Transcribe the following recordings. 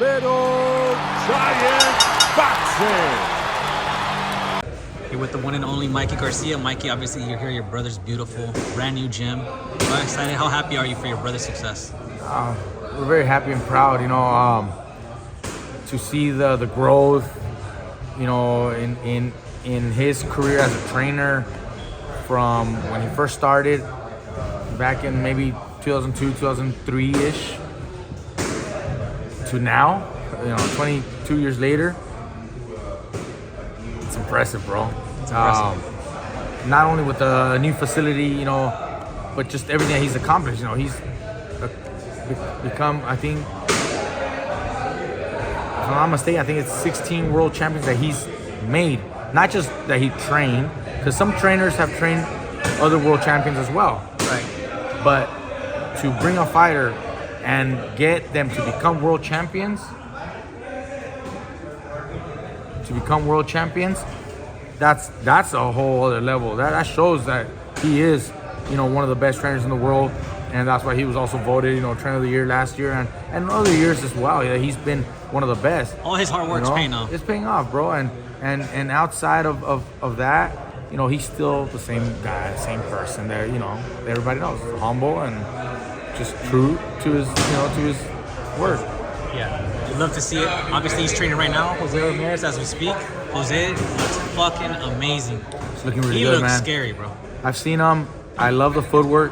Little Giant Boxing. Here with the one and only Mikey Garcia. Mikey, obviously you're here, your brother's beautiful, brand new gym. How excited, how happy are you for your brother's success? We're very happy and proud, to see the growth, in his career as a trainer from when he first started back in maybe 2002, 2003-ish to now, 22 years later. It's impressive, bro. It's impressive. Not only with the new facility, but just everything that he's accomplished. He's become, I think, if I'm not mistaken, I think it's 16 world champions that he's made. Not just that he trained, because some trainers have trained other world champions as well. Right. But to bring a fighter and get them to become world champions, that's a whole other level. That shows that he is, one of the best trainers in the world, and that's why he was also voted, trainer of the year last year and other years as well. Yeah, he's been one of the best. All his hard work's paying off. It's paying off, bro. And outside of that, he's still the same guy, same person that everybody knows, humble and just true to his word. Yeah, I'd love to see it. Obviously, he's training right now, Jose Ramirez, as we speak. Jose looks fucking amazing. It's looking really he good, man. He looks man. scary, bro. I've seen him. I love the footwork.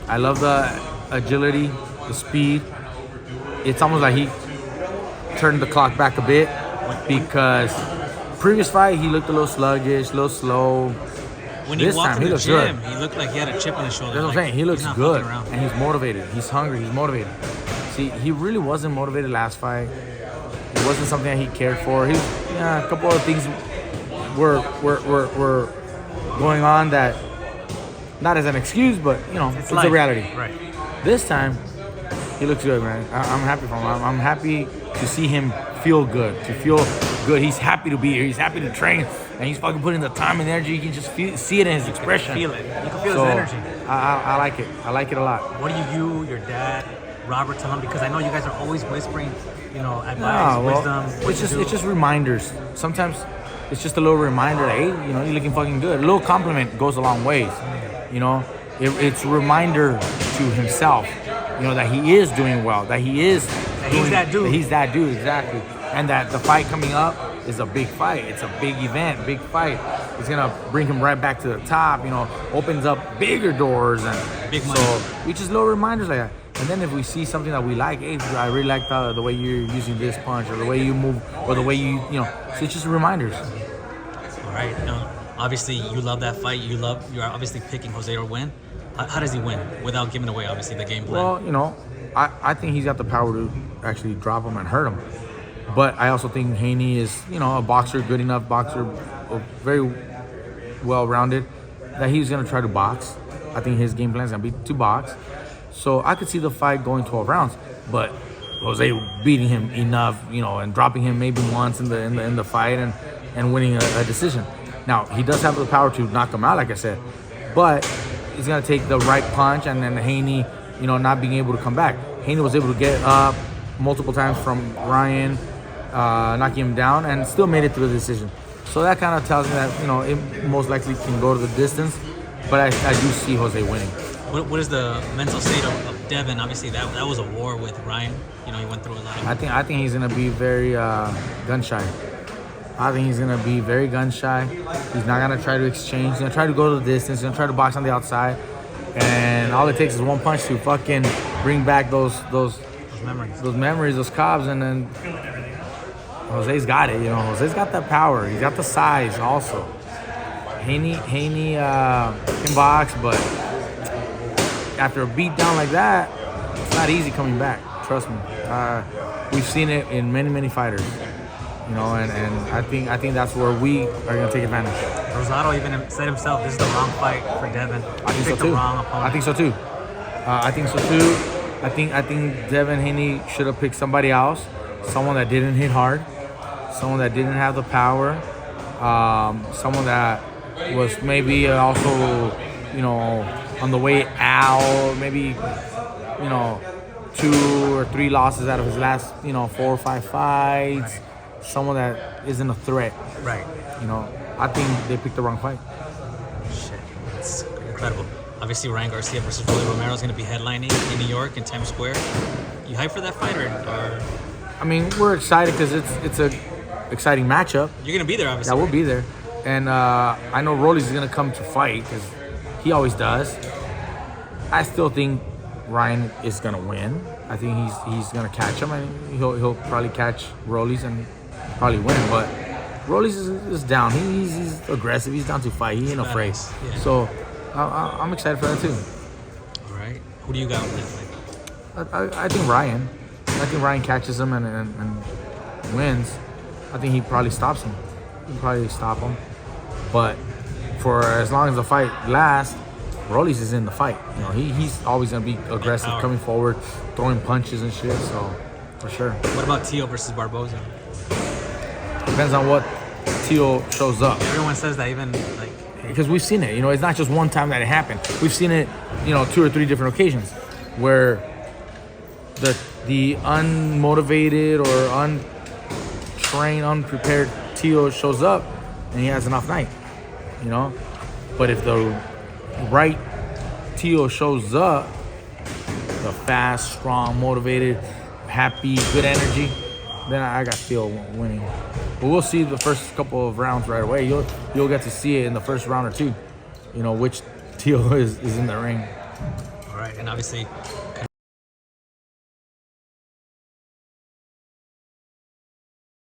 I love the agility, the speed. It's almost like he turned the clock back a bit because previous fight he looked a little sluggish, a little slow. When he walked in the gym, he looked like he had a chip on his shoulder. That's what I'm saying. He looks good, and he's motivated. He's hungry. He's motivated. See, he really wasn't motivated last fight. It wasn't something that he cared for. A couple of things were going on that, not as an excuse, but it's a reality. Right. This time, he looks good, man. I'm happy for him. I'm happy to see him feel good. He's happy to be here. He's happy to train, and he's fucking putting the time and energy. You can just see it in his expression. You can feel his energy. I like it. I like it a lot. What do you, your dad, Robert, tell him? Because I know you guys are always whispering, advice, wisdom. It's just reminders. Sometimes it's just a little reminder that, hey, you're looking fucking good. A little compliment goes a long ways. It's a reminder to himself, that he is doing well, that he's that dude. That he's that dude, exactly. And that the fight coming up is a big fight. It's a big event, big fight. It's gonna bring him right back to the top. Opens up bigger doors and big money. So we just little reminders like that. And then if we see something that we like, hey, I really like the way you're using this punch, or the way you move, or the way so it's just reminders. All right. Obviously, you love that fight. You're obviously picking Jose to win. How does he win without giving away, obviously, the game plan? Well, I think he's got the power to actually drop him and hurt him. But I also think Haney is, a boxer, good enough boxer, very well-rounded, that he's going to try to box. I think his game plan is going to be to box. So I could see the fight going 12 rounds, but Jose beating him enough, and dropping him maybe once in the fight and winning a decision. Now, he does have the power to knock him out, like I said, but it's going to take the right punch, and then Haney, not being able to come back. Haney was able to get up multiple times from Ryan, knocking him down, and still made it through the decision. So that kind of tells me that, it most likely can go to the distance, but I do see Jose winning. What is the mental state of Devin? Obviously, that was a war with Ryan. He went through a lot. I think he's gonna be very gun shy. I think he's gonna be very gun shy. He's not gonna try to exchange. He's gonna try to go to the distance. He's gonna try to box on the outside, and all it takes is one punch to fucking bring back those memories, those Cobbs, and then Jose's got it. Jose's got that power. He's got the size also. Haney can box, but after a beat down like that, it's not easy coming back. Trust me. We've seen it in many fighters. And I think that's where we are gonna take advantage. Rosado even said himself, this is the wrong fight for Devin. I think so too. I think so too. I think Devin Haney should have picked somebody else, someone that didn't hit hard, someone that didn't have the power, someone that was maybe also, on the way out, maybe, 2 or 3 losses out of his last, 4 or 5 fights. Right. Someone that isn't a threat. Right. I think they picked the wrong fight. Shit, it's incredible. Obviously, Ryan Garcia versus Rolly Romero is going to be headlining in New York in Times Square. You hyped for that fight, or I mean, we're excited because it's a exciting matchup. you're going to be there? Obviously, Yeah, we'll right? be there. And I know Rolly's going to come to fight because he always does. I still think Ryan is going to win. I think he's going to catch him. I mean, he'll probably catch Rolly's and probably win. But Rolly's is down. He's aggressive. He's down to fight. He ain't afraid. Yeah. So I'm excited for that too. All right. Who do you got with that fight? I think Ryan. I think Ryan catches him and wins. I think he probably stops him. He can probably stop him. But for as long as the fight lasts, Rolly's is in the fight. He's always gonna be aggressive, coming forward, throwing punches and shit. So for sure. What about Teo versus Barboza? Depends on what Teo shows up. Everyone says that, even like. Because we've seen it. It's not just one time that it happened. We've seen it, 2 or 3 different occasions where the unmotivated or untrained, unprepared Teo shows up and he has an off night. But if the right Teo shows up, the fast, strong, motivated, happy, good energy, then I got Teo winning. But we'll see the first couple of rounds right away. You'll get to see it in the first round or two. Which Teo is in the ring. All right, and obviously